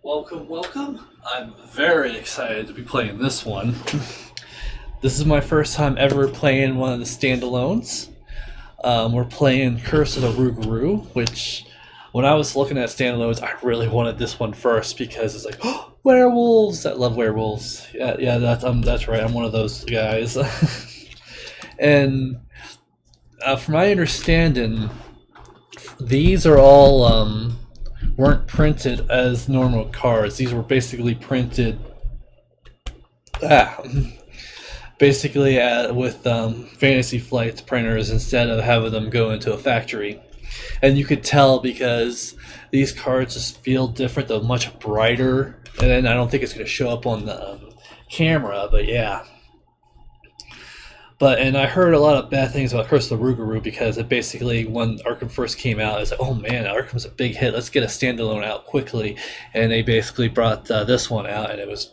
Welcome, welcome. I'm very excited to be playing this one. This is my first time ever playing one of the standalones. We're playing Curse of the Rougarou, which, when I was looking at standalones, I really wanted this one first because it's like, oh, werewolves! I love werewolves. Yeah, that's right. I'm one of those guys. And from my understanding, these are all weren't printed as normal cards. These were basically printed, ah, basically with Fantasy Flight printers instead of having them go into a factory. And you could tell because these cards just feel different. They're much brighter, and then I don't think it's going to show up on the camera. But yeah. And I heard a lot of bad things about Curse of the Rougarou because it basically, when Arkham first came out, it's like, oh man, Arkham's a big hit. Let's get a standalone out quickly. And they basically brought this one out, and it was,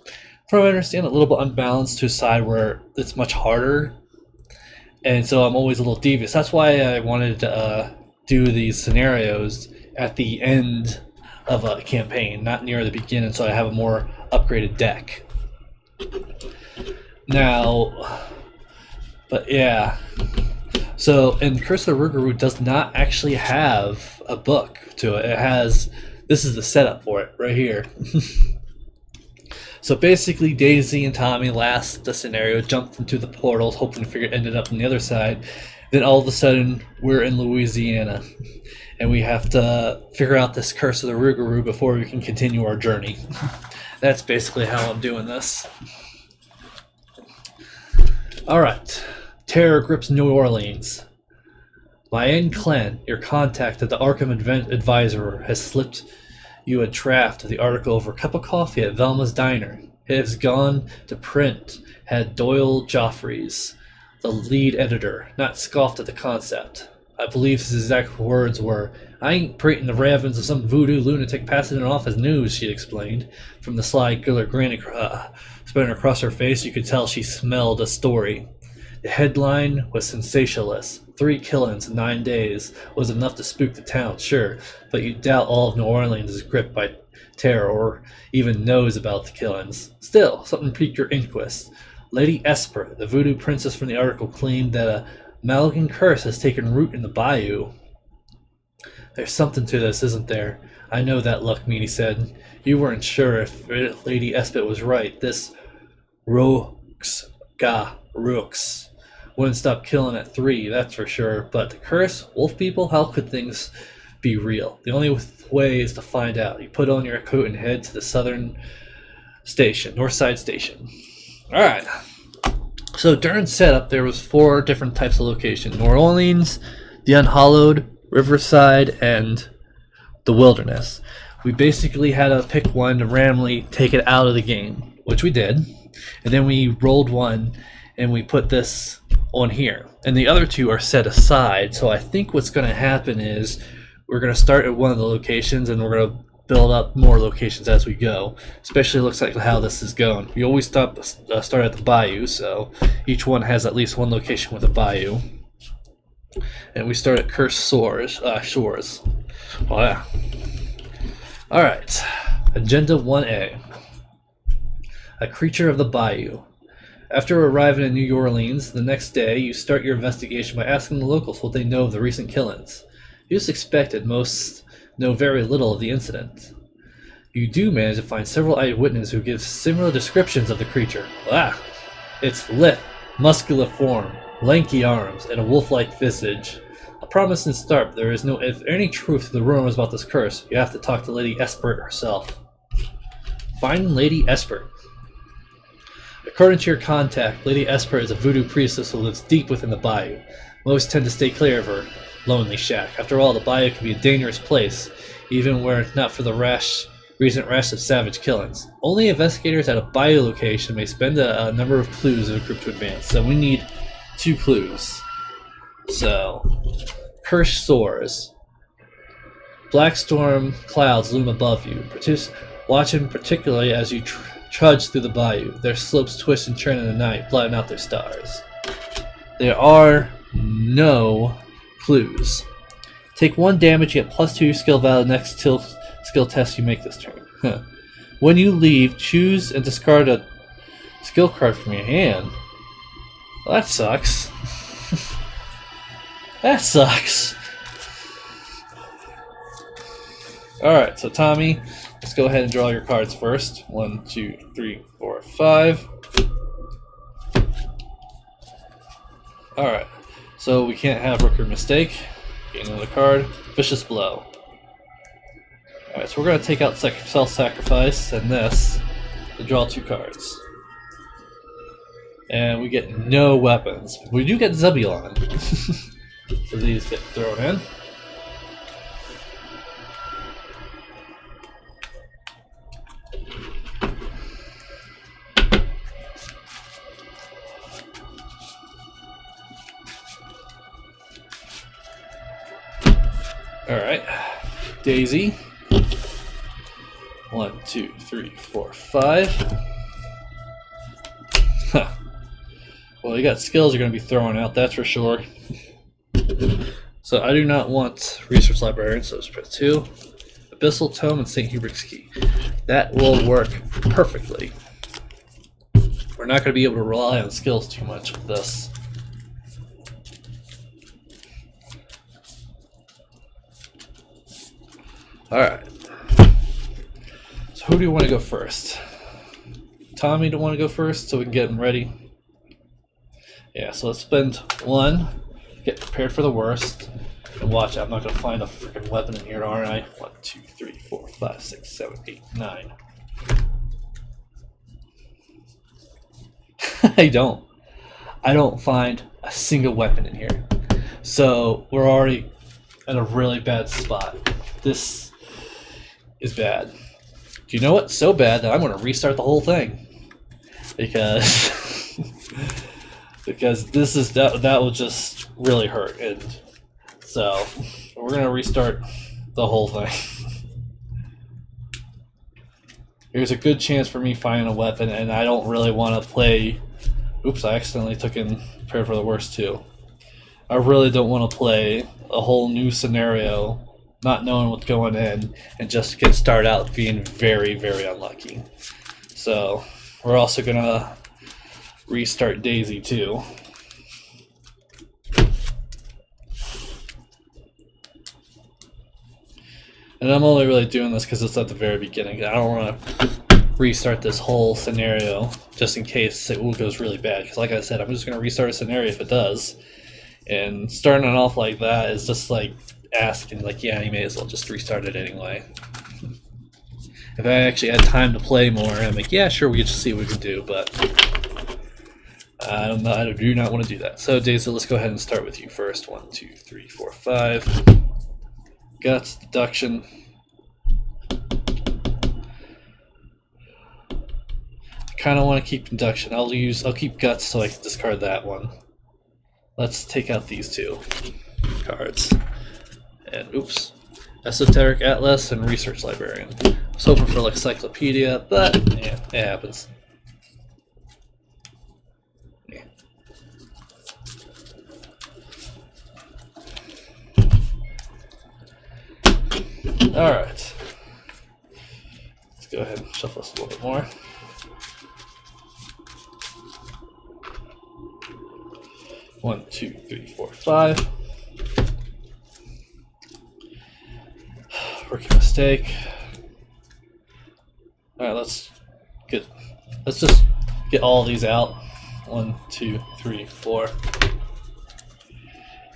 from what I understand, a little bit unbalanced to a side where it's much harder. And so I'm always a little devious. That's why I wanted to do these scenarios at the end of a campaign, not near the beginning, so I have a more upgraded deck. Now... But yeah, so, and Curse of the Rougarou does not actually have a book to it. It has, this is the setup for it, right here. So basically, Daisy and Tommy last the scenario jumped into the portals, hoping to figure it ended up on the other side. Then all of a sudden, we're in Louisiana, and we have to figure out this Curse of the Rougarou before we can continue our journey. That's basically how I'm doing this. Alright. Terror grips New Orleans. Liane Clen, your contact at the Arkham Advisor, has slipped you a draft of the article over a cup of coffee at Velma's Diner. It has gone to print, had Doyle Joffreys, the lead editor, not scoffed at the concept. I believe his exact words were, "I ain't prating the ravens of some voodoo lunatic passing it off as news," she explained. From the sly grin spreading across her face, you could tell she smelled a story. The headline was sensationalist. 3 killings in 9 days was enough to spook the town, sure, but you doubt all of New Orleans is gripped by terror or even knows about the killings. Still, something piqued your interest. Lady Esper, the voodoo princess from the article, claimed that a Maligan curse has taken root in the bayou. There's something to this, isn't there? I know that, Luckmeany said. You weren't sure if Lady Esper was right. This Rougarou wouldn't stop killing at 3, that's for sure. But the curse? Wolf people? How could things be real? The only way is to find out. You put on your coat and head to the north side station. Alright. So during setup, there was 4 different types of locations. New Orleans, the Unhallowed, Riverside, and the Wilderness. We basically had to pick one to randomly take it out of the game, which we did. And then we rolled one, and we put this on here. And the other 2 are set aside, so I think what's going to happen is we're going to start at one of the locations, and we're going to build up more locations as we go. Especially looks like how this is going. We always start at the bayou, so each one has at least one location with a bayou. And we start at Cursed Shores. Oh yeah. Alright. Agenda 1A. A creature of the bayou. After arriving in New Orleans, the next day, you start your investigation by asking the locals what they know of the recent killings. You just expected most know very little of the incident. You do manage to find several eyewitnesses who give similar descriptions of the creature. It's lithe, muscular form, lanky arms, and a wolf-like visage. A promising start, but there is no any truth to the rumors about this curse. You have to talk to Lady Esper herself. Find Lady Esper. According to your contact, Lady Esper is a voodoo priestess who lives deep within the bayou. Most tend to stay clear of her lonely shack. After all, the bayou can be a dangerous place, even were it not for the recent rash of savage killings. Only investigators at a bayou location may spend a number of clues in a group to advance, so we need 2 clues. So, Cursed Shores. Black storm clouds loom above you. Watch them particularly as you trudge through the bayou. Their slopes twist and turn in the night, blotting out their stars. There are no clues. Take 1 damage, you get +2 skill value next skill test you make this turn. When you leave, choose and discard a skill card from your hand. Well, that sucks. That sucks. Alright, so Tommy, let's go ahead and draw your cards first. 1, 2, 3, 4, 5. Alright, so we can't have Rougarou mistake. Get another card. Vicious blow. Alright, so we're going to take out self-sacrifice and this to draw 2 cards. And we get no weapons. We do get Zebulon. So these get thrown in. Alright, Daisy. 1, 2, 3, 4, 5. Huh. Well, you got skills you're going to be throwing out, that's for sure. So I do not want Research Librarian, so let's put 2. Abyssal Tome and St. Hubert's Key. That will work perfectly. We're not going to be able to rely on skills too much with this. Alright. So who do you want to go first? Tommy, do you want to go first so we can get him ready? Yeah, so let's spend 1, get prepared for the worst, and watch, I'm not going to find a freaking weapon in here, aren't I? 1, 2, 3, 4, 5, 6, 7, 8, 9. I don't find a single weapon in here. So we're already in a really bad spot. This is bad. Do you know what? So bad that I'm going to restart the whole thing. Because this is that will just really hurt, and so we're going to restart the whole thing. There's a good chance for me finding a weapon, and I don't really want to play. Oops, I accidentally took in Prepare for the Worst too. I really don't want to play a whole new scenario not knowing what's going in, and just get started out being very, very unlucky. So we're also gonna restart Daisy too. And I'm only really doing this because it's at the very beginning. I don't want to restart this whole scenario just in case it goes really bad. Because like I said, I'm just going to restart a scenario if it does. And starting it off like that is just like asking, like, yeah, you may as well just restart it anyway. If I actually had time to play more, I'm like, yeah, sure, we could just see what we can do, but I do not want to do that. So, Daisy, let's go ahead and start with you first. 1, 2, 3, 4, 5. Guts, deduction. I kind of want to keep deduction. I'll keep guts so I can discard that one. Let's take out these 2 cards. And oops, Esoteric Atlas and Research Librarian. I was hoping for like Encyclopedia, but yeah, it happens. Yeah. Alright. Let's go ahead and shuffle this a little bit more. One, 2, 3, 4, 5. Rookie mistake. Alright, let's just get all these out. 1, 2, 3, 4.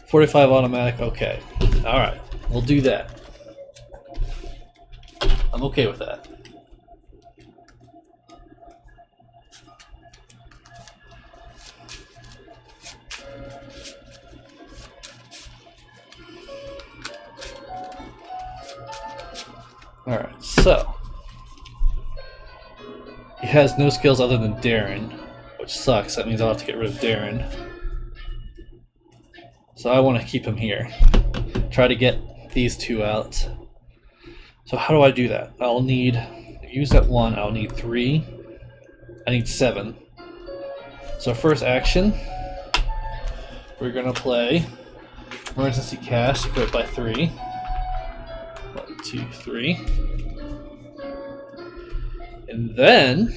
45 automatic, okay. Alright, we'll do that. I'm okay with that. Alright, so he has no skills other than Darren, which sucks. That means I'll have to get rid of Darren. So I want to keep him here. Try to get these 2 out. So how do I do that? I'll need, use that 1, I'll need 3. I need 7. So first action, we're going to play Emergency Cash, equipped by 3. 1, 2, 3. And then,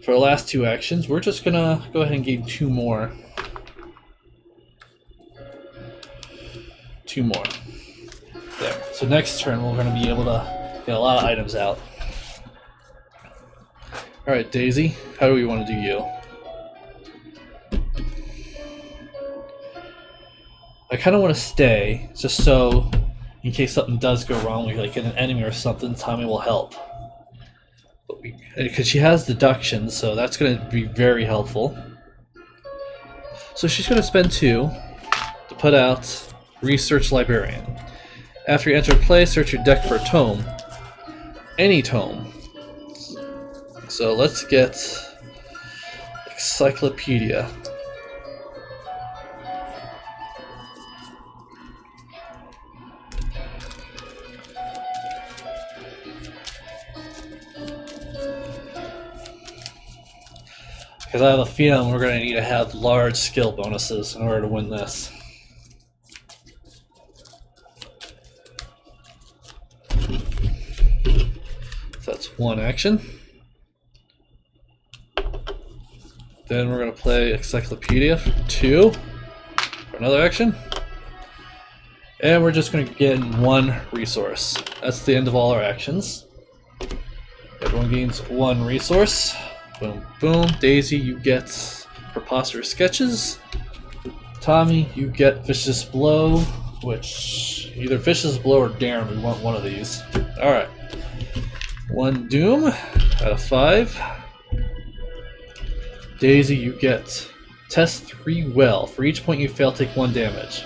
for the last 2 actions, we're just gonna go ahead and gain 2 more. 2 more. There. So next turn, we're gonna be able to get a lot of items out. Alright, Daisy, how do we want to do you? I kind of want to stay, just so, in case something does go wrong, we like get an enemy or something, Tommy will help. Because she has deduction, so that's going to be very helpful. So she's going to spend 2 to put out Research Librarian. After you enter play, search your deck for a tome. Any tome. So let's get Encyclopedia. Because I have a feeling we're going to need to have large skill bonuses in order to win this. So that's 1 action. Then we're going to play Encyclopedia for 2 for another action. And we're just going to get 1 resource. That's the end of all our actions. Everyone gains 1 resource. Boom, boom. Daisy, you get Preposterous Sketches. Tommy, you get Vicious Blow, which either Vicious Blow or Darren, we want one of these. Alright. 1 Doom out of 5. Daisy, you get Test 3 Well. For each point you fail, take 1 damage.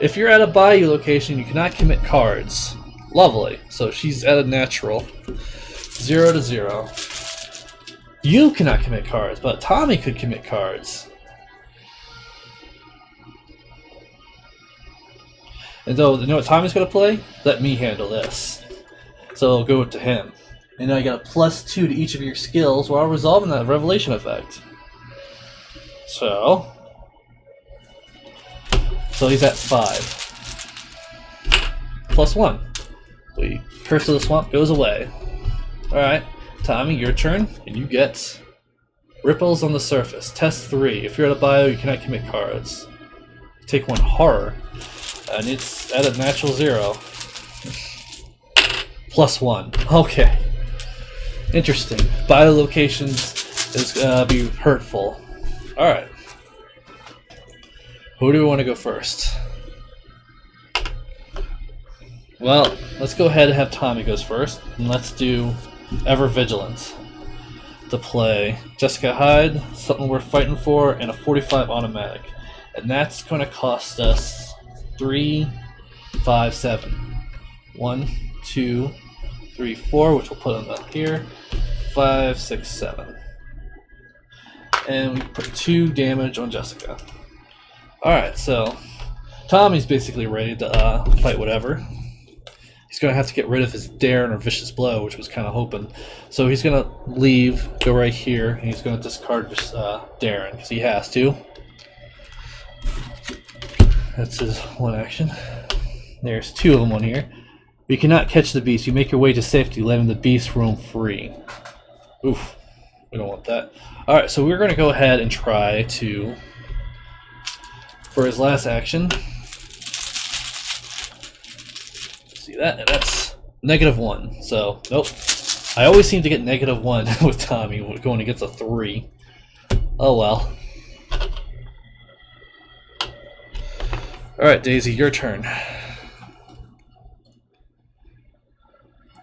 If you're at a Bayou location, you cannot commit cards. Lovely. So she's at a natural. 0 to 0. You cannot commit cards, but Tommy could commit cards. And though, you know what Tommy's going to play? Let me handle this. So I'll go to him. And now you got a +2 to each of your skills while resolving that revelation effect. So he's at 5. +1. The Curse of the Swamp goes away. Alright. Tommy, your turn, and you get Ripples on the Surface. Test 3. If you're at a bio, you cannot commit cards. Take 1 Horror, and it's at a natural 0. +1. Okay. Interesting. Bio locations is gonna be hurtful. Alright. Who do we want to go first? Well, let's go ahead and have Tommy goes first, and let's do Ever Vigilant to play Jessica Hyde, Something Worth Fighting For, and a 45 automatic. And that's going to cost us 3, 5, 7. 1, 2, 3, 4, which we'll put on the here. 5, 6, 7. And we put 2 damage on Jessica. Alright, so Tommy's basically ready to fight whatever. He's going to have to get rid of his Darren or Vicious Blow, which was kind of hoping. So he's going to leave, go right here, and he's going to discard Darren, because he has to. That's his 1 action. There's 2 of them on here. You cannot catch the beast. You make your way to safety, letting the beast roam free. Oof. We don't want that. Alright, so we're going to go ahead and try to, for his last action, that, and that's -1. So, nope. I always seem to get -1 with Tommy going against a 3. Oh well. Alright, Daisy, your turn.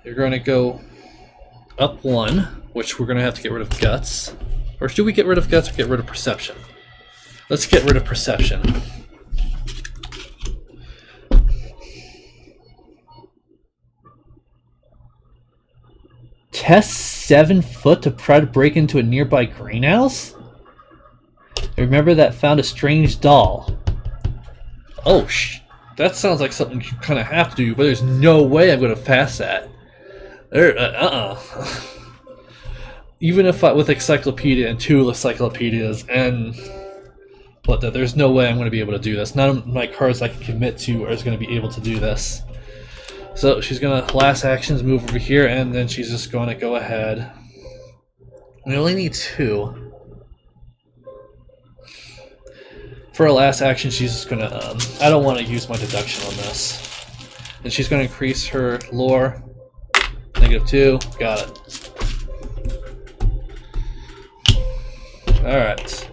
You're going to go up 1, which we're going to have to get rid of Guts. Or should we get rid of Guts or get rid of Perception? Let's get rid of Perception. Test 7 foot to try to break into a nearby greenhouse? Remember that found a strange doll. Oh, that sounds like something you kind of have to do, but there's no way I'm going to pass that. Even if with Encyclopedia and 2 encyclopedias and there's no way I'm going to be able to do this. None of my cards I can commit to are going to be able to do this. So she's gonna last actions move over here, and then she's just gonna go ahead. We only need 2. For her last action, she's just gonna. I don't want to use my deduction on this, and she's gonna increase her lore. -2. Got it. All right.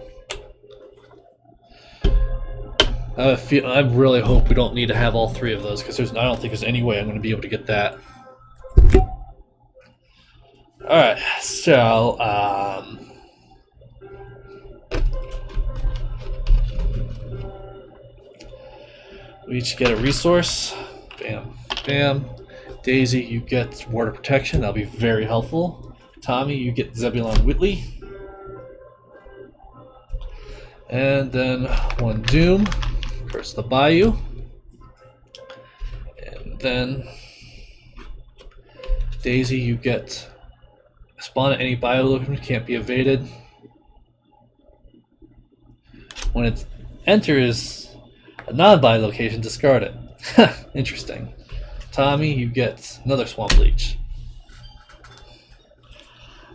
I really hope we don't need to have all 3 of those, because I don't think there's any way I'm going to be able to get that. All right. So. We each get a resource. Bam, bam. Daisy, you get water protection. That'll be very helpful. Tommy, you get Zebulon Whitley. And then 1 Doom. Curse the Bayou. And then Daisy, you get spawn at any Bayou location. Can't be evaded. When it enters a non-Bayou location, discard it. Interesting. Tommy, you get another Swamp Leech.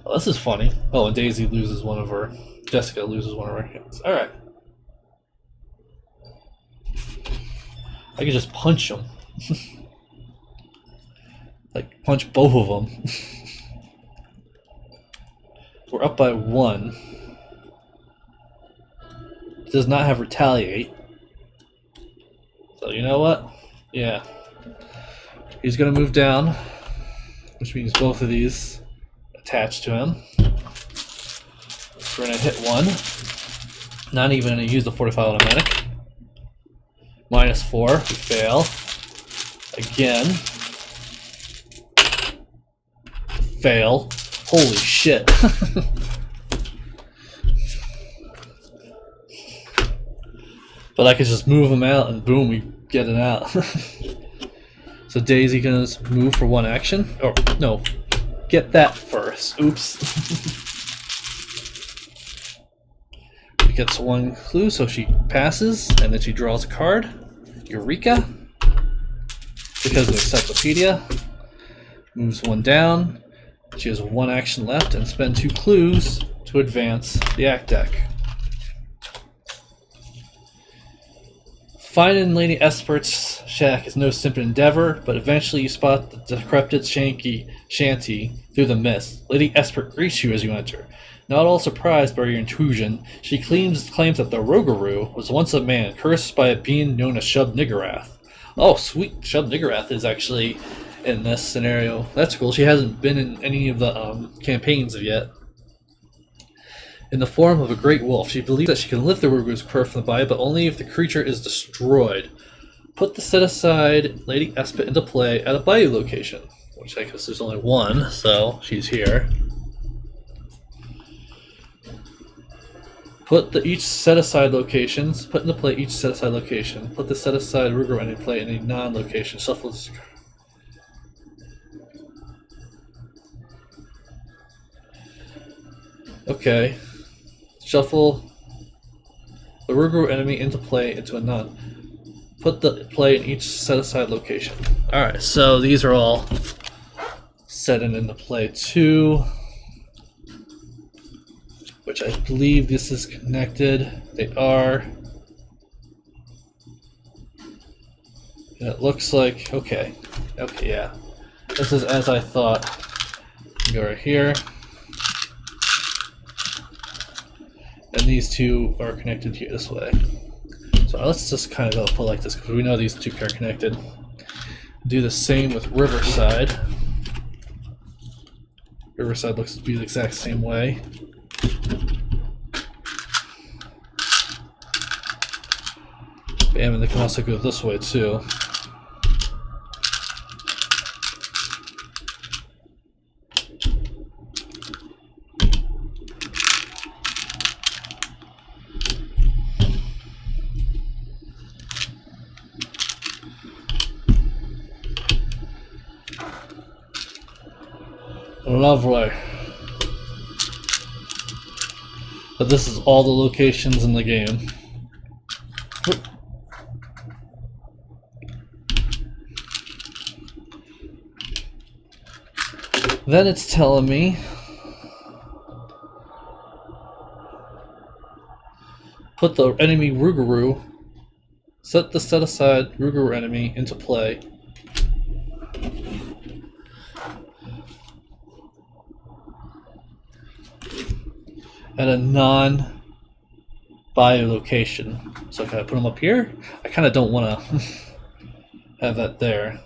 Oh, this is funny. Oh, and Daisy loses one of her. Jessica loses one of her hits. Alright. I could just punch them. Like, punch both of them. We're up by 1. It does not have Retaliate. So, you know what? Yeah. He's going to move down, which means both of these attach to him. We're going to hit 1. Not even going to use the 45 automatic. -4. We fail. Again. Fail. Holy shit. But I could just move him out and boom, we get it out. So Daisy gonna move for 1 action. Oh, no. Get that first. Oops. She gets 1 clue, so she passes, and then she draws a card. Eureka. Because of the encyclopedia. Moves 1 down. She has 1 action left, and spend 2 clues to advance the act deck. Finding Lady Espert's shack is no simple endeavor, but eventually you spot the decrepit shanty through the mist. Lady Espert greets you as you enter. Not at all surprised by your intrusion, she claims that the Rougarou was once a man cursed by a being known as Shub-Niggurath. Oh, sweet! Shub-Niggurath is actually in this scenario. That's cool. She hasn't been in any of the campaigns yet. In the form of a great wolf, she believes that she can lift the Rougarou's curse from the bayou, but only if the creature is destroyed. Put the set-aside Lady Espet into play at a bayou location, which I guess there's only 1, so she's here. Put each set-aside locations. Put into play each set-aside location. Put the set-aside Rougarou into play in a non-location. Shuffle this. Okay. Shuffle the Rougarou enemy into play into a non. Put the play in each set-aside location. Alright, so these are all set into play too. Which I believe this is connected. They are. And it looks like, okay, yeah. This is as I thought. Go right here. And these 2 are connected here this way. So let's just kind of go put like this, because we know these 2 are connected. Do the same with Riverside. Riverside looks to be the exact same way. Bam, and they can also go this way too. Lovely. But this is all the locations in the game. Then it's telling me put the enemy Rougarou, set the set aside Rougarou enemy into play. At a non-bio location. So can I put them up here? I kind of don't want to have that there.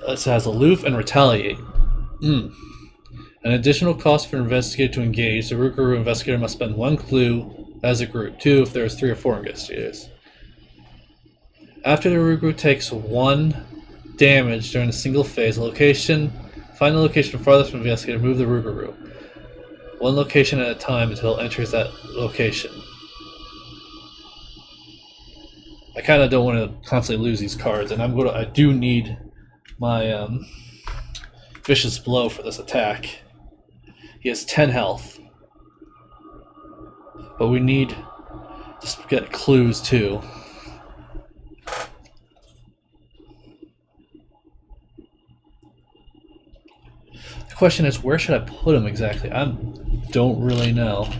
It has aloof and retaliate. An additional cost for an investigator to engage. The Rougarou investigator must spend 1 clue as a group. 2 if there's 3 or 4 investigators. After the Rougarou takes 1 damage during a single phase, find the location farthest from the investigator, move the Rougarou 1 location at a time until it enters that location. I kind of don't want to constantly lose these cards, and I do need my Vicious Blow for this attack. He has 10 health. But we need to get clues too. The question is, where should I put him exactly? I don't really know.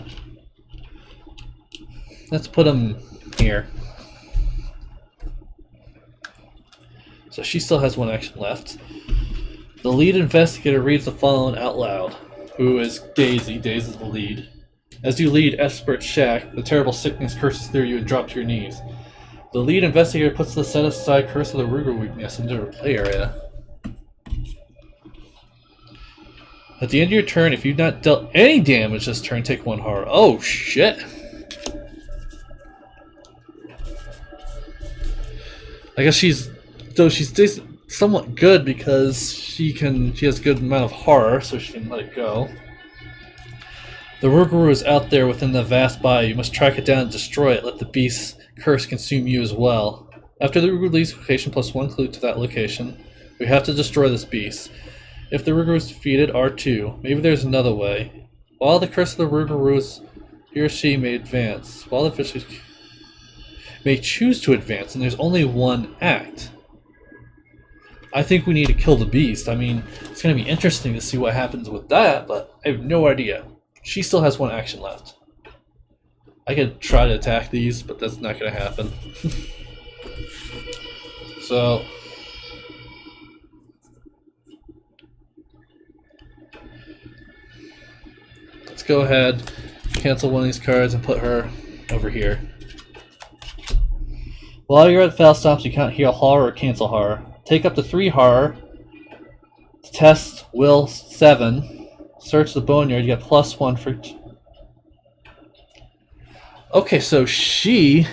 Let's put him here. So she still has 1 action left. The lead investigator reads the following out loud. Who is Daisy? Daisy's the lead. As you lead Expert Shack, the terrible sickness curses through you and drop to your knees. The lead investigator puts the set aside curse of the Rougarou weakness into the play area. At the end of your turn, if you've not dealt any damage this turn, take 1 horror. Oh shit! I guess she's somewhat good because she has a good amount of horror, so she can let it go. The Rougarou is out there within the vast bayou. You must track it down and destroy it. Let the beast's curse consume you as well. After the Rougarou leaves location, plus 1 clue to that location. We have to destroy this beast. If the Rougarou is defeated, R2. Maybe there's another way. While the curse of the Rougarou is, he or she may advance. While the fish may choose to advance, and there's only 1 act. I think we need to kill the beast. I mean, it's going to be interesting to see what happens with that, but I have no idea. She still has 1 action left. I could try to attack these, but that's not going to happen. So let's go ahead, cancel 1 of these cards, and put her over here. While you're at Foul Stomps, you can't heal horror or cancel horror. Take up to 3 horror. Test will 7. Search the boneyard. You get plus 1 for. Okay, so she.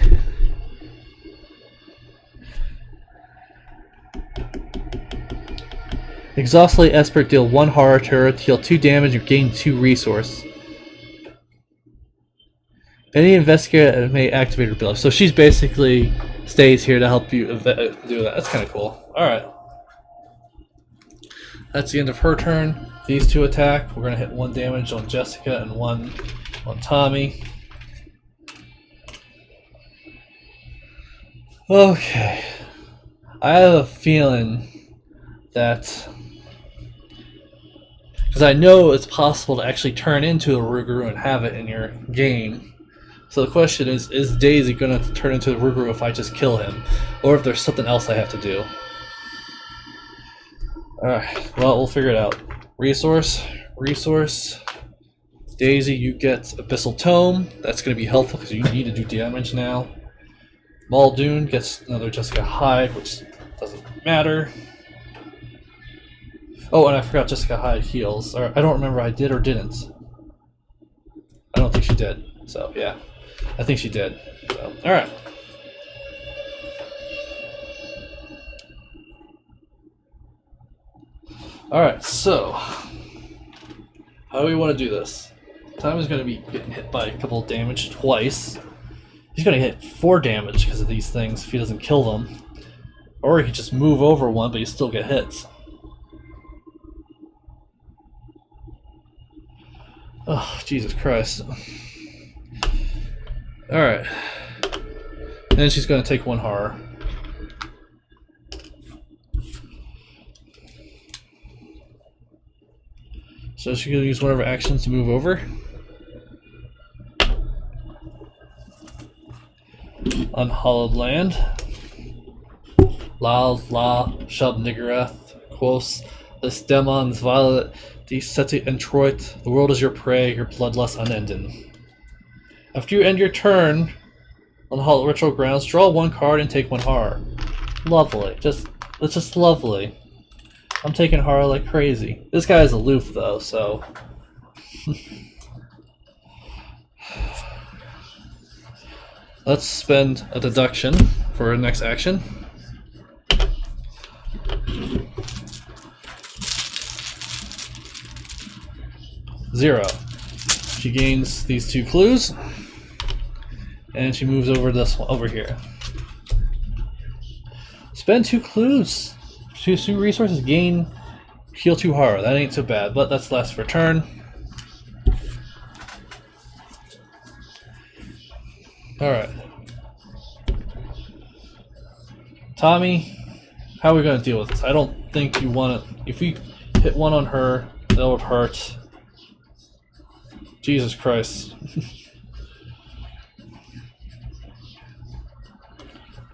Exhaustly Expert, deal 1 horror to her, heal 2 damage, and gain 2 resource. Any investigator may activate her ability. So she's basically stays here to help you do that. That's kind of cool. Alright. That's the end of her turn. These 2 attack. We're going to hit 1 damage on Jessica and 1 on Tommy. Okay. I have a feeling that, because I know it's possible to actually turn into a Rougarou and have it in your game. So the question is Daisy going to turn into a Rougarou if I just kill him? Or if there's something else I have to do? Alright, well, we'll figure it out. Resource. Daisy, you get Abyssal Tome. That's going to be helpful because you need to do damage now. Muldoon gets another Jessica Hyde, which doesn't matter. Oh, and I forgot Jessica Hyde heals. Or, I don't remember if I did or didn't. I don't think she did. So, yeah. I think she did. So, alright. Alright, so how do we want to do this? Tom is going to be getting hit by a couple of damage twice. He's going to hit 4 damage because of these things if he doesn't kill them. Or he could just move over 1, but you still get hits. Oh, Jesus Christ. Alright. And then she's going to take 1 horror. So she can use one of her actions to move over. Unhallowed land. La Shub Niggurath, Quos, this Demons Violet, Seti Entroit, the world is your prey, your bloodlust unending. After you end your turn on Hallowed Ritual Grounds, draw one card and take one horror. Lovely. It's just lovely. I'm taking horror like crazy. This guy is aloof though, so let's spend a deduction for our next action. Zero. She gains these 2 clues, and she moves over this one over here. Spend 2 clues. 2 resources, heal 2 horror. That ain't so bad, but that's last for turn. Alright. Tommy, how are we going to deal with this? I don't think you want to... If we hit 1 on her, that would hurt. Jesus Christ.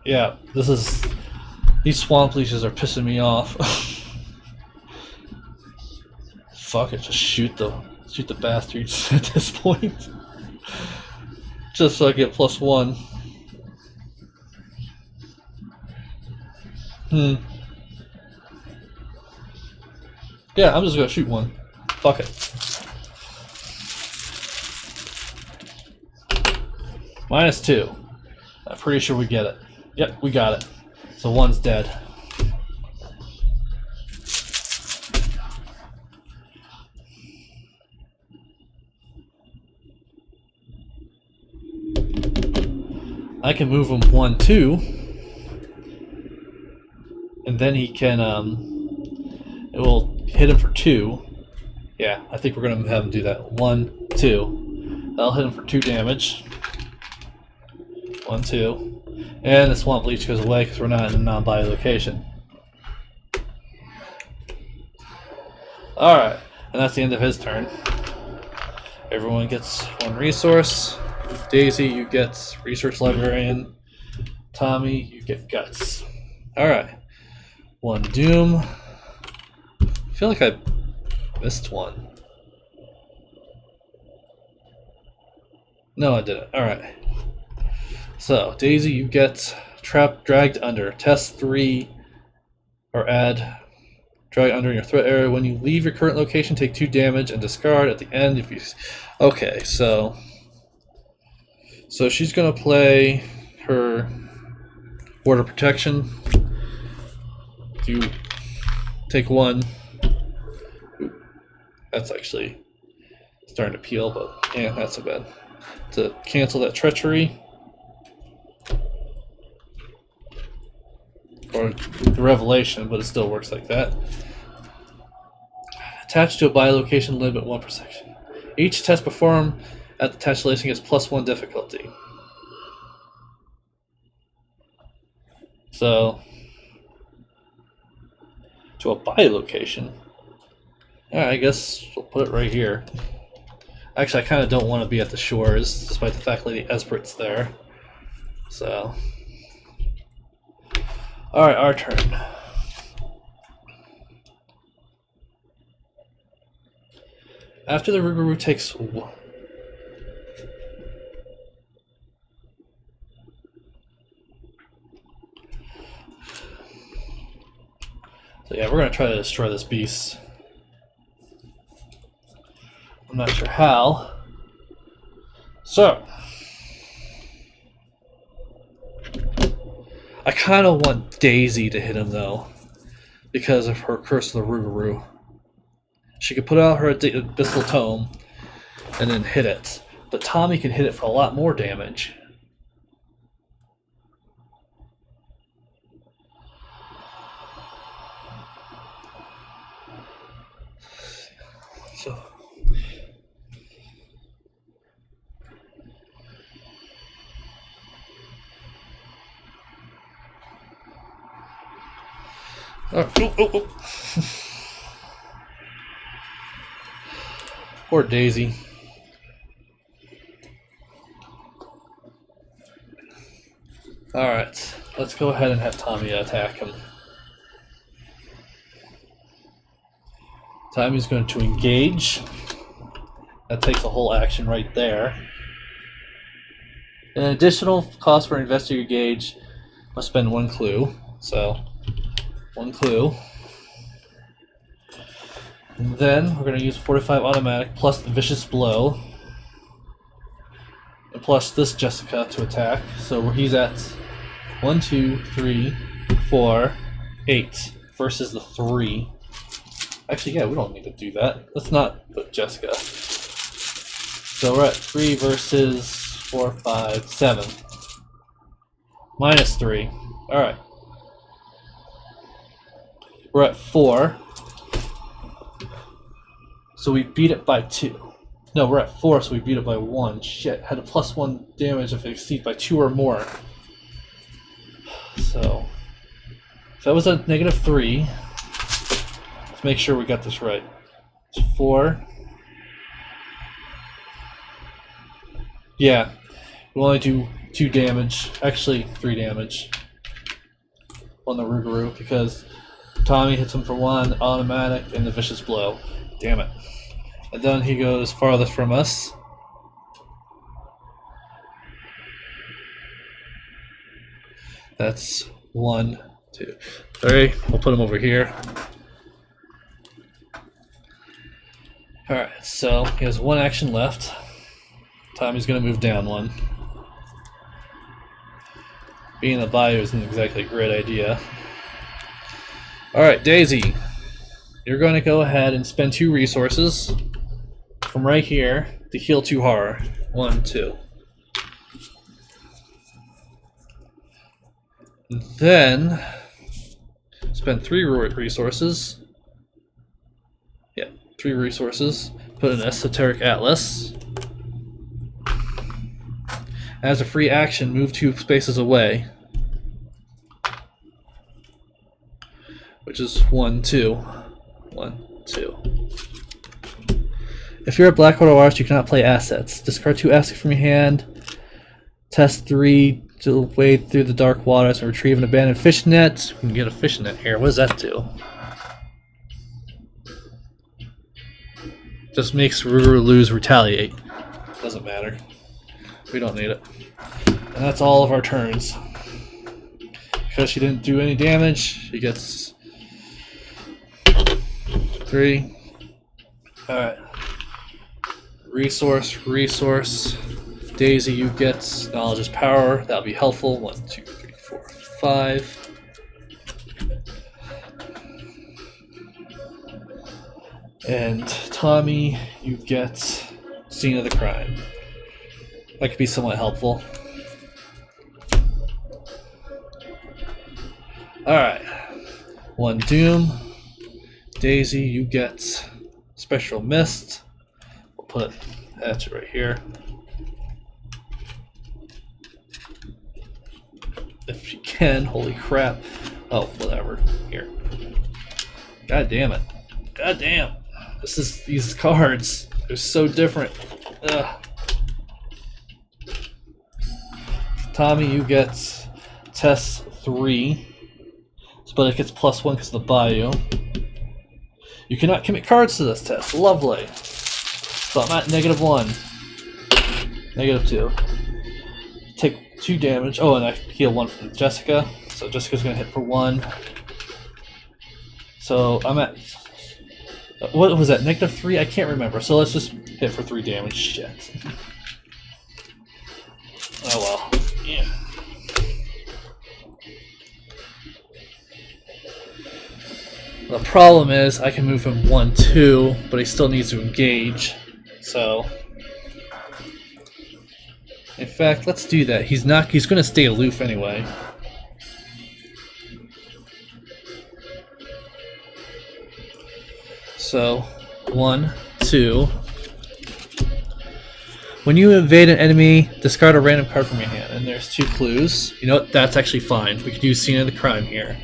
Yeah, these swamp leashes are pissing me off. Fuck it, just shoot the bastards at this point. Just so I get +1. Yeah, I'm just gonna shoot 1. Fuck it. -2. I'm pretty sure we get it. Yep, we got it. So 1's dead. I can move him 1, 2. And then he can, it will hit him for 2. Yeah, I think we're going to have him do that. 1, 2. That'll hit him for 2 damage. 1, 2. And the Swamp Leech goes away because we're not in a non-bio location. Alright, and that's the end of his turn. Everyone gets 1 resource. Daisy, you get Research Librarian. Tommy, you get Guts. Alright. 1 Doom. I feel like I missed 1. No, I didn't. Alright. So, Daisy, you get Dragged Under. Test 3 or add Drag Under in your threat area. When you leave your current location, take 2 damage and discard at the end if you... Okay, so she's going to play her Border Protection. You take 1. Ooh, that's actually starting to peel, but yeah, that's so bad. To cancel that Treachery. Or the Revelation, but it still works like that. Attached to a biolocation, limit 1 per section. Each test performed at the attached location gets +1 difficulty. So, to a biolocation. Yeah, I guess we'll put it right here. Actually, I kind of don't want to be at the shores, despite the fact Lady Espert's there. So, alright, our turn. After the Rougarou takes... So yeah, we're going to try to destroy this beast. I'm not sure how. So, I kind of want Daisy to hit him though, because of her Curse of the Rougarou. She could put out her Abyssal Tome and then hit it, but Tommy can hit it for a lot more damage. So, oh. Poor Daisy. Alright, let's go ahead and have Tommy attack him. Tommy's going to engage. That takes a whole action right there. An additional cost for investor gauge must spend 1 clue. So, 1 clue. And then we're going to use 45 automatic plus the vicious blow. And plus this Jessica to attack. So he's at 1, 2, 3, 4, 8 versus the 3. Actually, yeah, we don't need to do that. Let's not put Jessica. So we're at 3 versus 4, 5, 7. Minus 3. Alright. We're at 4. So we beat it by 2. No, we're at 4, so we beat it by 1. Shit, had a +1 damage if it exceeds by 2 or more. So that was a -3. Let's make sure we got this right. It's 4. Yeah, we'll only do 2 damage. Actually, 3 damage on the Rougarou because Tommy hits him for 1 automatic and the vicious blow. Damn it. And then he goes farthest from us. That's 1, 2, 3. We'll put him over here. Alright, so he has 1 action left. Tommy's going to move down 1. Being in the bayou isn't exactly a great idea. Alright, Daisy. You're going to go ahead and spend 2 resources from right here to heal 2 horror. 1, 2. And then spend 3 resources. Yeah, 3 resources. Put an esoteric atlas. As a free action, move 2 spaces away. Which is 1, 2. 1, 2. If you're at Blackwater Waters, you cannot play assets. Discard 2 assets from your hand. Test 3 to wade through the dark waters and retrieve an abandoned fish net. We can get a fish net here. What does that do? Just makes Rougarou lose retaliate. Doesn't matter. We don't need it. And that's all of our turns. Because she didn't do any damage, she gets 3. Alright. Resource. Daisy, you get knowledge is power. That'll be helpful. 1, 2, 3, 4, 5. And Tommy, you get scene of the crime. That could be somewhat helpful. Alright. 1 doom. Daisy, you get special mist. We'll put that right here. If you can, holy crap. Oh, whatever. Here. God damn it. God damn. These cards. They're so different. Ugh. Tommy, you get test 3. But it gets +1 because of the bayou. You cannot commit cards to this test. Lovely. So I'm at -1. -2. Take 2 damage. Oh, and I heal 1 from Jessica. So Jessica's going to hit for 1. So I'm at... What was that? -3? I can't remember. So let's just hit for 3 damage. Shit. Oh well. Yeah. The problem is I can move him 1, 2, but he still needs to engage. So, in fact, let's do that. He's going to stay aloof anyway. So, 1, 2. When you evade an enemy, discard a random card from your hand. And there's 2 clues. You know what? That's actually fine. We could use scene of the crime here.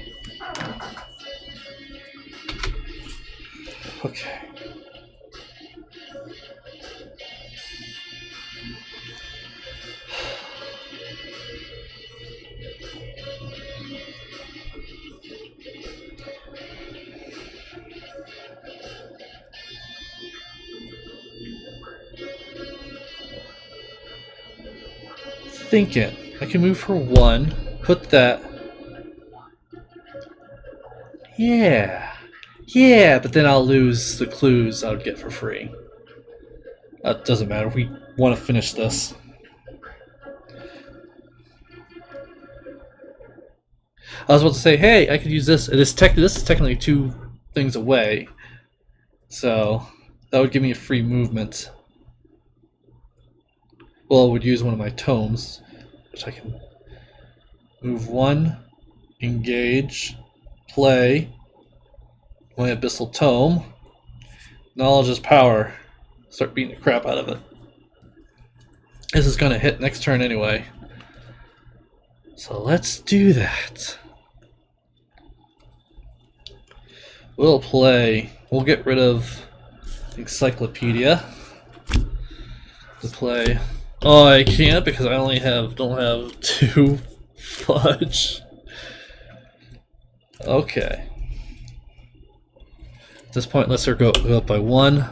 Okay. thinking I can move for 1, put that. Yeah. Yeah, but then I'll lose the clues I would get for free. That doesn't matter. We want to finish this. I was about to say, hey, I could use this. This is technically 2 things away. So that would give me a free movement. Well, I would use one of my tomes, which I can move 1, engage, play, my Abyssal Tome, Knowledge is Power, start beating the crap out of it. This is going to hit next turn anyway. So let's do that. We'll get rid of Encyclopedia to play. Oh, I can't because I only don't have 2 fudge. Okay. At this point, let's go up by 1,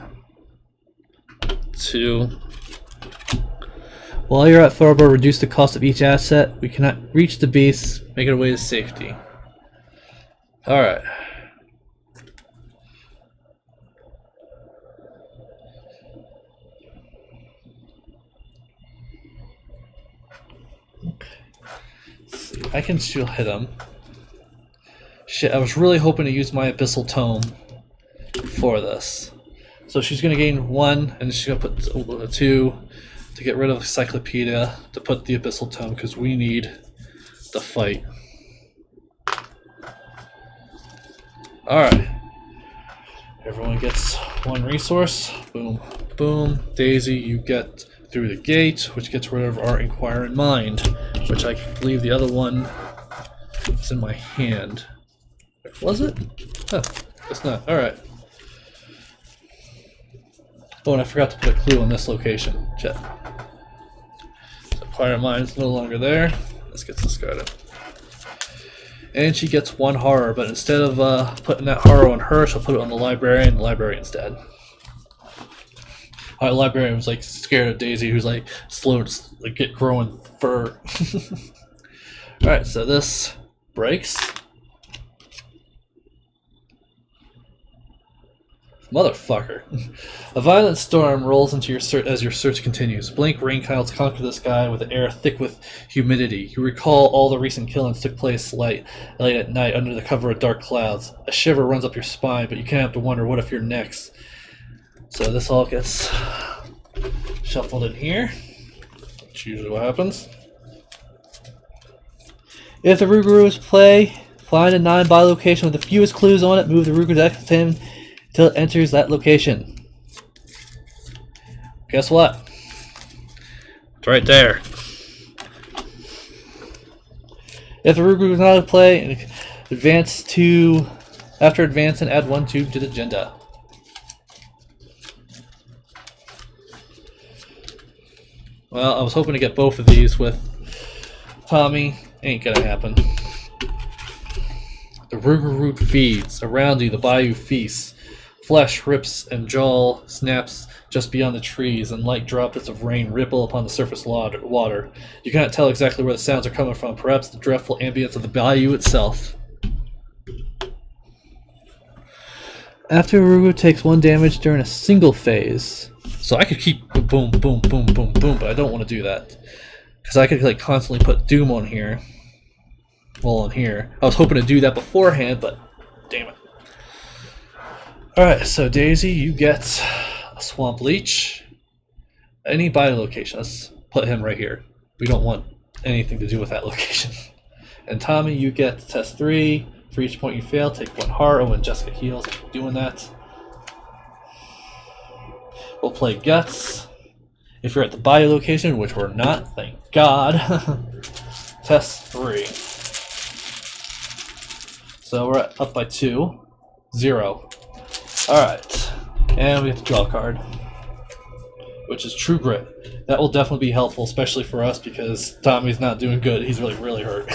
2. While you're at Thorbo, reduce the cost of each asset. We cannot reach the beast. Make it away to safety. Alright. I can still hit him. Shit, I was really hoping to use my Abyssal Tome for this. So she's going to gain 1, and she's going to put 2 to get rid of Encyclopedia to put the Abyssal Tome, because we need the fight. Alright. Everyone gets 1 resource. Boom. Boom. Daisy, you get through the gate, which gets rid of our Inquiring Mind, which I believe the other one is in my hand. Was it? Huh, it's not. Alright. Oh, and I forgot to put a clue on this location. Shit. So Inquiring Mind's no longer there. This gets discarded. And she gets 1 horror, but instead of putting that horror on her, she'll put it on the librarian instead. Our librarian was like scared of Daisy, who's like slow to like, get growing fur. Alright, so this breaks. Motherfucker. A violent storm rolls into your as your search continues. Blank rain clouds conquer the sky with an air thick with humidity. You recall all the recent killings took place late at night under the cover of dark clouds. A shiver runs up your spine, but you can't help to wonder what if you're next. So this all gets shuffled in here. That's usually what happens. If the Rougarou is play, find a 9 by location with the fewest clues on it, move the Rougarou next to him until it enters that location. Guess what? It's right there. If the Rougarou is not in play, after advancing, add 1 tube to the agenda. Well, I was hoping to get both of these with Tommy. Ain't gonna happen. The Rougarou feeds. Around you, the bayou feasts. Flesh rips and jaw snaps just beyond the trees, and light droplets of rain ripple upon the surface water. You cannot tell exactly where the sounds are coming from, perhaps the dreadful ambience of the bayou itself. After Rougarou takes 1 damage during a single phase. So I could keep boom, boom, boom, boom, boom, but I don't want to do that. Because I could like constantly put Doom on here. Well, on here. I was hoping to do that beforehand, but damn it. Alright, so Daisy, you get a Swamp Leech. Any bio location. Let's put him right here. We don't want anything to do with that location. And Tommy, you get test 3. For each point you fail, take 1 heart. When Jessica heals, I keep doing that. We'll play Guts. If you're at the bio location, which we're not, thank God. Test 3. So we're up by 2. 0. Alright. And we have to draw a card. Which is True Grit. That will definitely be helpful, especially for us, because Tommy's not doing good. He's really, really hurt.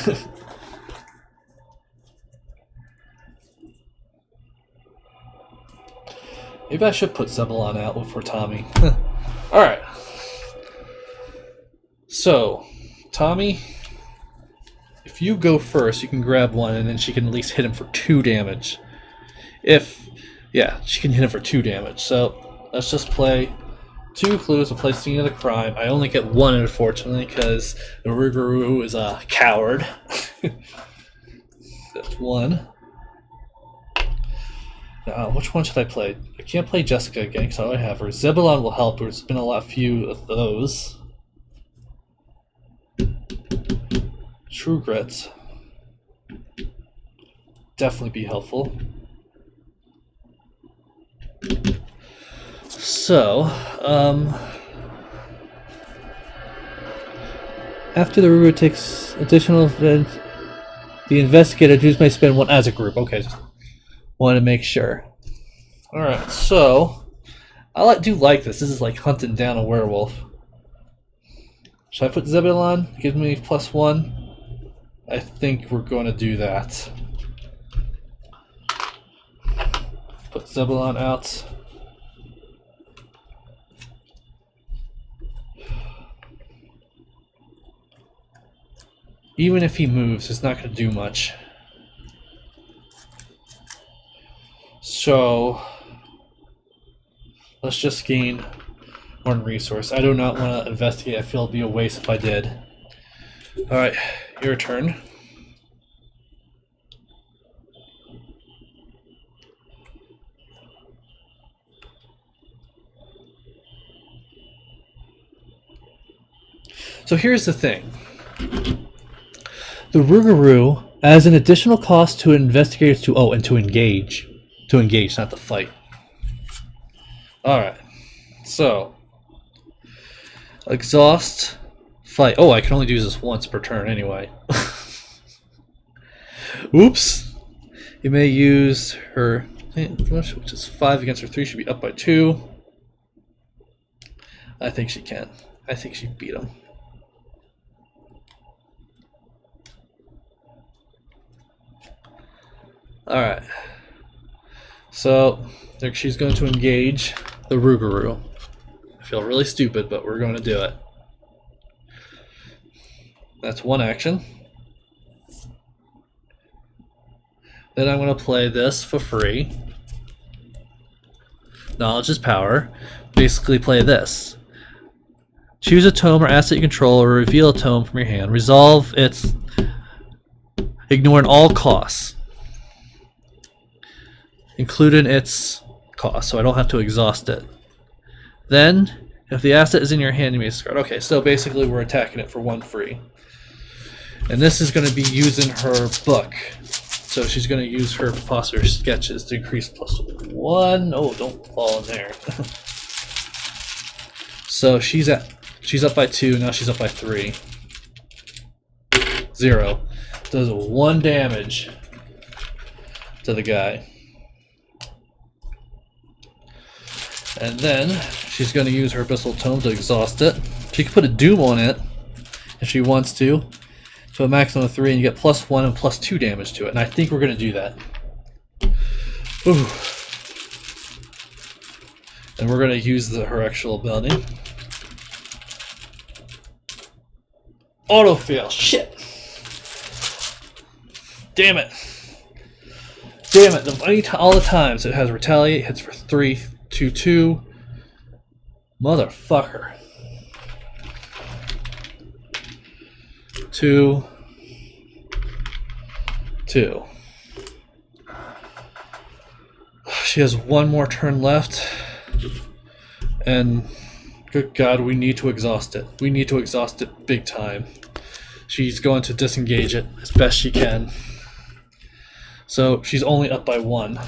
Maybe I should put Zebulon out for Tommy. Alright. So, Tommy, if you go first, you can grab one, and then she can at least hit him for 2 damage. Yeah, she can hit him for 2 damage. So let's just play 2 clues to play scene of the crime. I only get 1, unfortunately, because the Rougarou is a coward. That's 1. Now, which one should I play? I can't play Jessica again because I already have her. Zebulon will help. There's been a few of those. True Grits. Definitely be helpful. So, after the Rougarou takes additional event, the investigator dudes may spend 1 as a group. Okay, just want to make sure. Alright, so I do like this. This is like hunting down a werewolf. Should I put Zebulon? Give me +1. I think we're going to do that. Put Zebulon out. Even if he moves, it's not going to do much. So let's just gain 1 resource. I do not want to investigate. I feel it'd be a waste if I did. Alright, your turn. So here's the thing. The Rougarou adds an additional cost to investigators to engage. To engage, not to fight. Alright. So exhaust, fight. Oh, I can only do this once per turn anyway. Oops. You may use her, which is 5 against her 3, should be up by 2. I think she can. I think she beat him. Alright. So, she's going to engage the Rougarou. I feel really stupid, but we're going to do it. That's 1 action. Then I'm going to play this for free. Knowledge is power. Basically play this. Choose a tome or asset you control, or reveal a tome from your hand. Resolve its ignoring all costs, including its cost, so I don't have to exhaust it. Then, if the asset is in your hand, you may discard. Okay, so basically we're attacking it for 1 free. And this is going to be using her book. So she's going to use her Foster sketches to increase +1. Oh, don't fall in there. So she's up by 2, now she's up by 3. 0. Does 1 damage to the guy. And then she's going to use her Abyssal Tome to exhaust it. She can put a Doom on it if she wants to a maximum of 3, and you get +1 and +2 damage to it. And I think we're going to do that. Ooh. And we're going to use her actual ability. Auto fail. Shit. Damn it. Damn it. All the times it has retaliate, hits for 3, 2, 2. Motherfucker. 2, 2. She has 1 more turn left, and good God, we need to exhaust it. We need to exhaust it big time. She's going to disengage it as best she can. So she's only up by 1.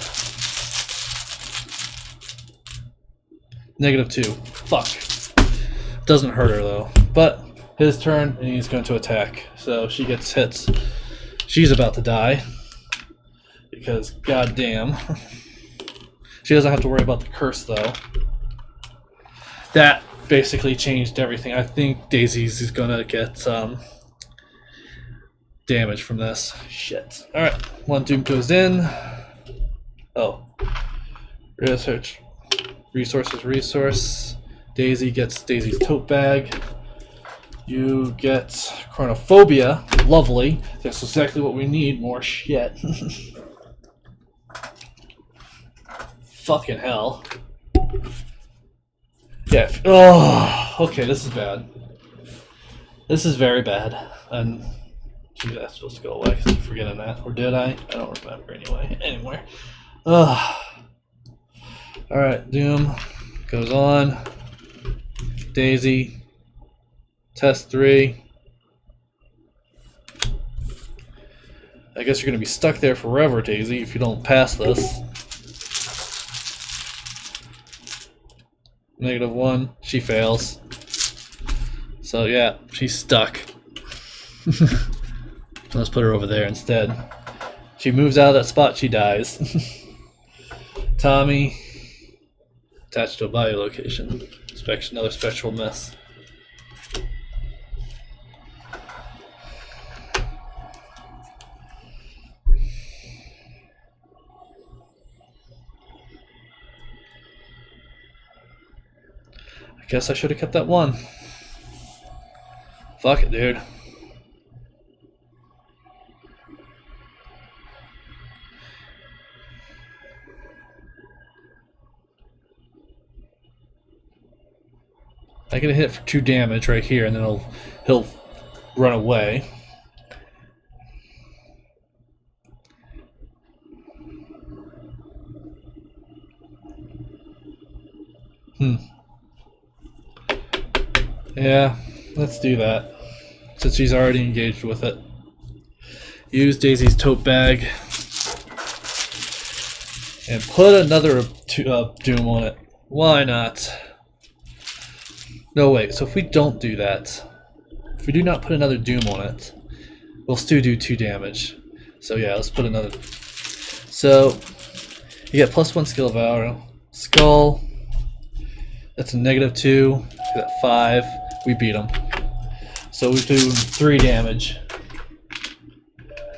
-2. Fuck. Doesn't hurt her though. But his turn, and he's going to attack. So she gets hits. She's about to die. Because goddamn. She doesn't have to worry about the curse though. That basically changed everything. I think Daisy's is gonna get damage from this. Shit. Alright. 1 Doom goes in. Oh. Research. Resources, resource. Daisy gets Daisy's tote bag. You get chronophobia. Lovely. That's exactly what we need. More shit. Fucking hell. Yeah. Oh, okay, this is bad. This is very bad. And gee, that's supposed to go away because I'm forgetting that. Or did I? I don't remember anyway. Anyway. Alright, Doom goes on. Daisy. Test 3. I guess you're going to be stuck there forever, Daisy, if you don't pass this. -1. She fails. So yeah, she's stuck. Let's put her over there instead. She moves out of that spot, she dies. Tommy. Attached to a body location. Another spectral miss. I guess I should have kept that 1. Fuck it, dude. I get a hit for 2 damage right here, and then he'll run away. Yeah, let's do that. Since she's already engaged with it. Use Daisy's tote bag. And put another Doom on it. Why not? No, wait, so if we don't do that, if we do not put another Doom on it, we'll still do 2 damage. So yeah, let's put another. So, you get +1 skill value. Skull. That's a -2. At 5. We beat him. So we do 3 damage.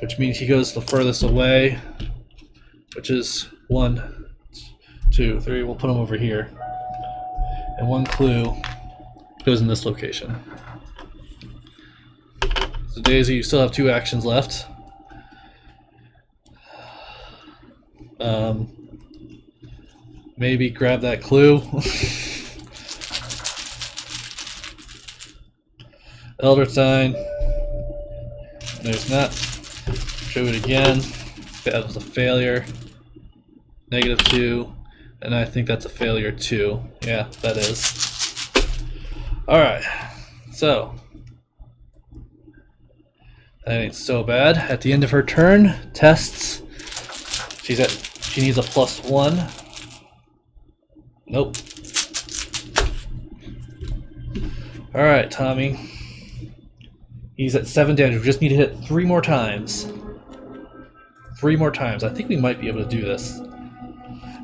Which means he goes the furthest away. Which is 1, 2, 3. We'll put him over here. And 1 clue goes in this location. So Daisy, you still have 2 actions left. Maybe grab that clue. Elder sign. There's not. Show it again. That was a failure. -2. And I think that's a failure too. Yeah, that is. Alright. So. That ain't so bad. At the end of her turn, tests. She needs a +1. Nope. Alright, Tommy. He's at 7 damage. We just need to hit 3 more times. 3 more times. I think we might be able to do this.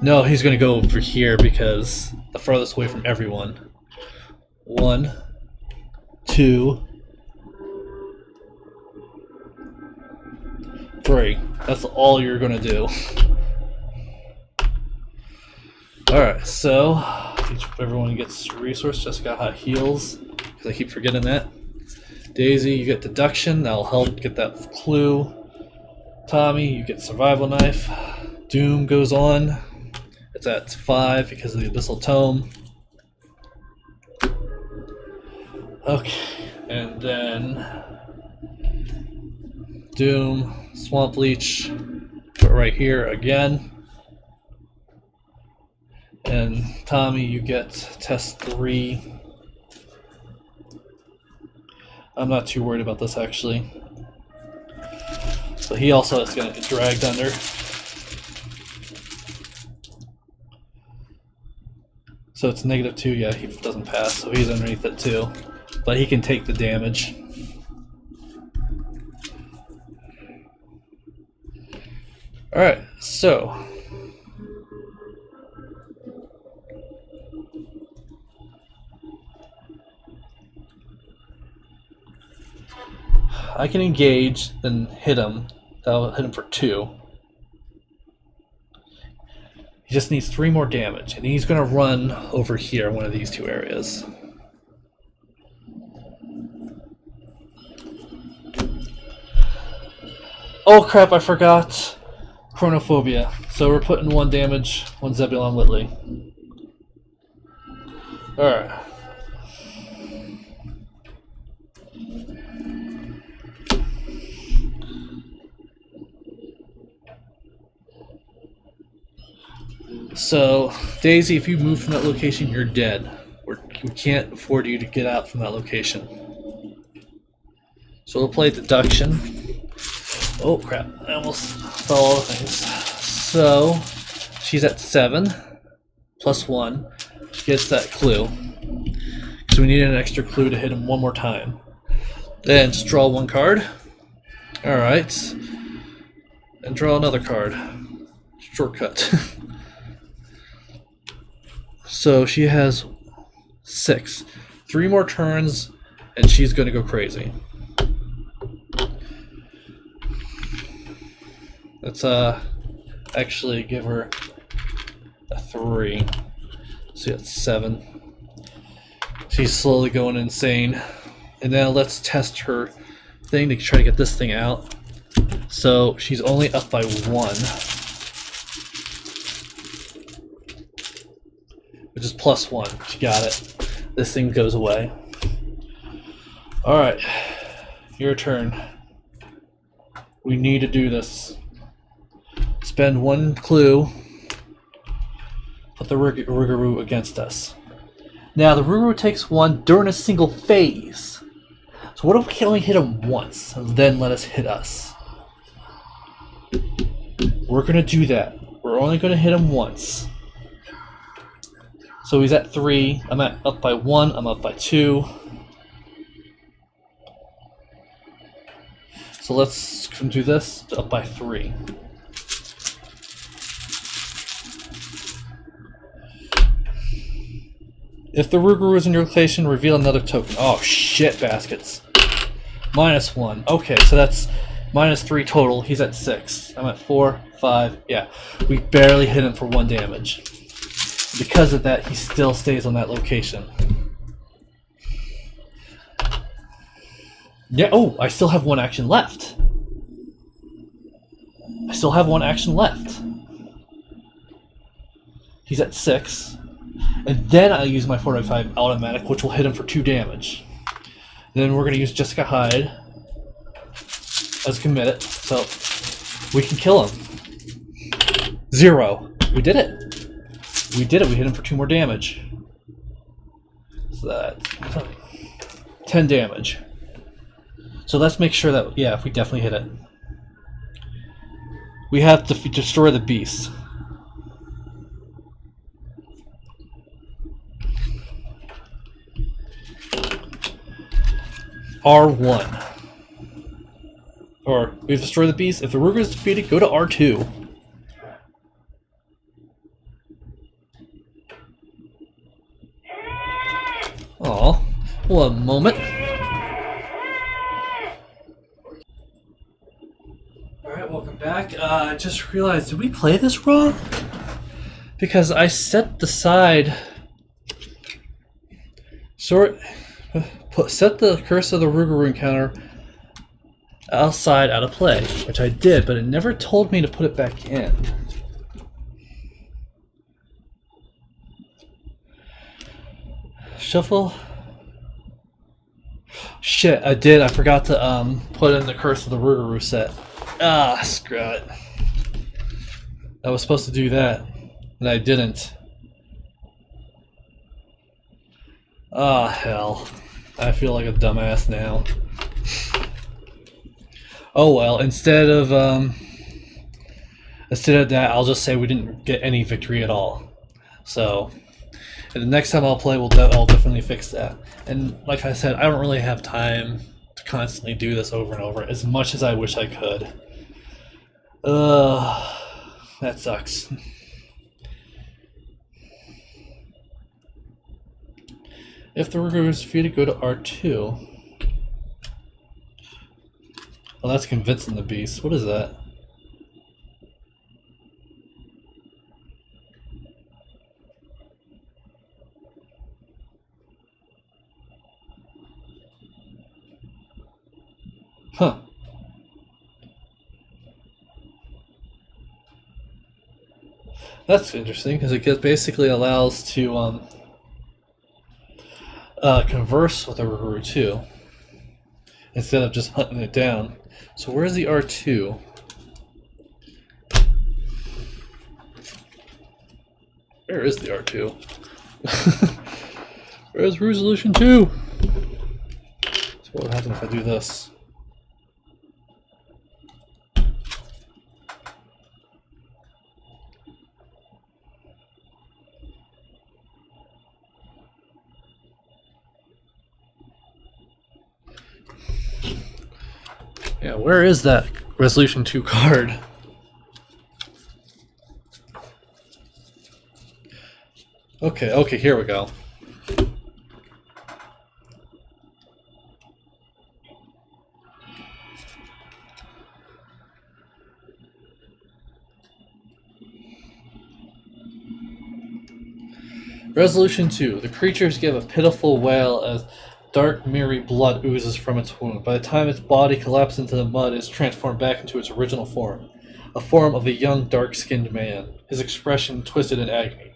No, he's going to go over here because the farthest away from everyone. 1, 2, 3. That's all you're going to do. Alright, so everyone gets resource. Just got hot heals because I keep forgetting that. Daisy, you get deduction. That'll help get that clue. Tommy, you get survival knife. Doom goes on. It's at 5 because of the abyssal tome. Okay, and then Doom, swamp leech, put right here again. And Tommy, you get test 3. I'm not too worried about this actually. So he also is going to get dragged under. So it's -2, yeah, he doesn't pass, so he's underneath it too. But he can take the damage. Alright, so I can engage, then hit him. That'll hit him for 2. He just needs 3 more damage, and he's going to run over here, one of these 2 areas. Oh crap, I forgot Chronophobia. So we're putting 1 damage on Zebulon Whitley. Alright. So, Daisy, if you move from that location, you're dead. We can't afford you to get out from that location. So we'll play Deduction. Oh crap, I almost fell all the things. So, she's at 7, plus 1. She gets that clue. Because we need an extra clue to hit him one more time. Then just draw 1 card. Alright. And draw another card. Shortcut. So she has 6. 3 more turns, and she's going to go crazy. Let's actually give her a 3. So that's 7. She's slowly going insane. And now let's test her thing to try to get this thing out. So she's only up by 1. Which is plus 1. She got it. This thing goes away. Alright. Your turn. We need to do this. Spend 1 clue. Put the Rougarou against us. Now, the Rougarou takes 1 during a single phase. So what if we can only hit him once, and then let us hit us? We're going to do that. We're only going to hit him once. So he's at 3. I'm up by 1. I'm up by 2. So let's do this. Up by 3. If the Rougarou is in your location, reveal another token. Oh shit, baskets. -1. Okay, so that's -3 total. He's at 6. I'm at 4, 5. Yeah, we barely hit him for 1 damage. Because of that, he still stays on that location. Yeah, oh, I still have 1 action left. I still have 1 action left. He's at 6. And then I'll use my 4x5 automatic, which will hit him for 2 damage. Then we're going to use Jessica Hyde as committed, so we can kill him. 0. We did it. We did it. We hit him for 2 more damage. So that's 10 damage. So let's make sure that, yeah, if we definitely hit it. We have to destroy the beast. R1. Or, we destroy the beast. If the Rougarou is defeated, go to R2. Aw, one moment. Alright, welcome back. I just realized, did we play this wrong? Because I set the side... set the Curse of the Rougarou encounter outside out of play, which I did, but it never told me to put it back in. Shuffle. Shit, I did. I forgot to put in the Curse of the Rougarou set. Ah, screw it. I was supposed to do that, and I didn't. Ah, hell. I feel like a dumbass now. Oh well, instead of that, I'll just say we didn't get any victory at all. So, and the next time I'll play, I'll definitely fix that. And like I said, I don't really have time to constantly do this over and over, as much as I wish I could. That sucks. If the Rougarou is defeated, go to R2. Well, that's convincing the beast. What is that? Huh. That's interesting because it basically allows to converse with a Rougarou too, instead of just hunting it down. So where's the R2? Where is the R2? Where's resolution 2? So what would happen if I do this? Yeah, where is that resolution 2 card? Okay, here we go. Resolution 2. The creatures give a pitiful wail as dark, mirry blood oozes from its wound. By the time its body collapses into the mud, it is transformed back into its original form. A form of a young, dark-skinned man, his expression twisted in agony.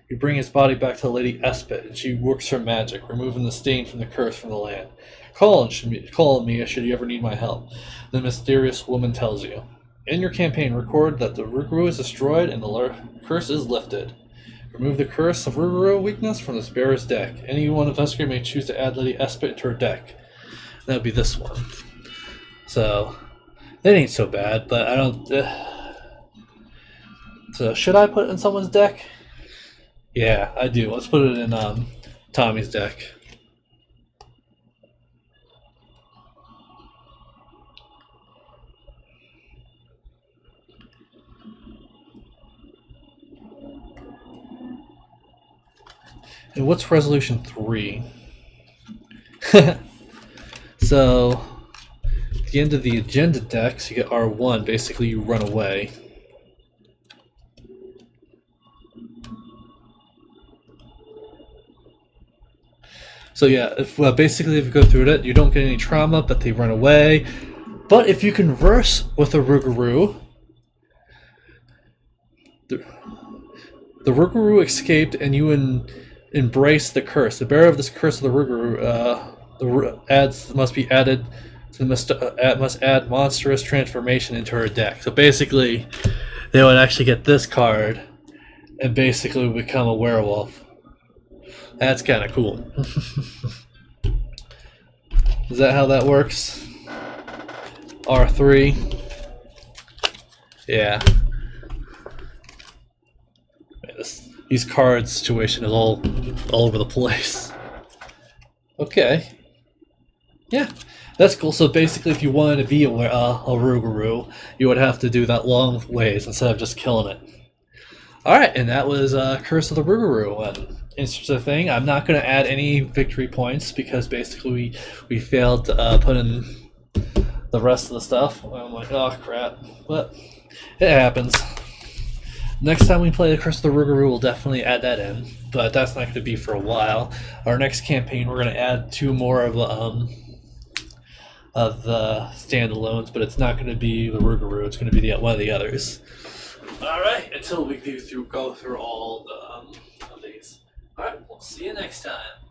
You bring his body back to Lady Espet, and she works her magic, removing the stain from the curse from the land. Call on me should you ever need my help, the mysterious woman tells you. In your campaign, record that the Rougarou is destroyed and the curse is lifted. Remove the curse of Rougarou weakness from this bearer's deck. Anyone investigator may choose to add Lady Espet to her deck. That would be this one. So, that ain't so bad, but I don't... So, should I put it in someone's deck? Yeah, I do. Let's put it in Tommy's deck. And what's resolution 3? So, at the end of the agenda decks, you get R1. Basically, you run away. So yeah, basically if you go through it, you don't get any trauma, but they run away. But if you converse with a Rougarou, the Rougarou escaped, and you embrace the curse. The bearer of this curse of the Rougarou must be added to must add monstrous transformation into her deck. So basically, they would actually get this card and basically become a werewolf. That's kind of cool. Is that how that works? R3. Yeah. These cards situation is all over the place. Okay. Yeah, that's cool. So basically, if you wanted to be a Rougarou, you would have to do that long ways instead of just killing it. Alright, and that was Curse of the Rougarou. And interesting thing, I'm not going to add any victory points because basically we failed to put in the rest of the stuff. I'm like, oh crap. But it happens. Next time we play the Curse of the Rougarou, we'll definitely add that in. But that's not going to be for a while. Our next campaign, we're going to add 2 more of the standalones, but it's not going to be the Rougarou. It's going to be one of the others. Alright, until we go through all of these. Alright, we'll see you next time.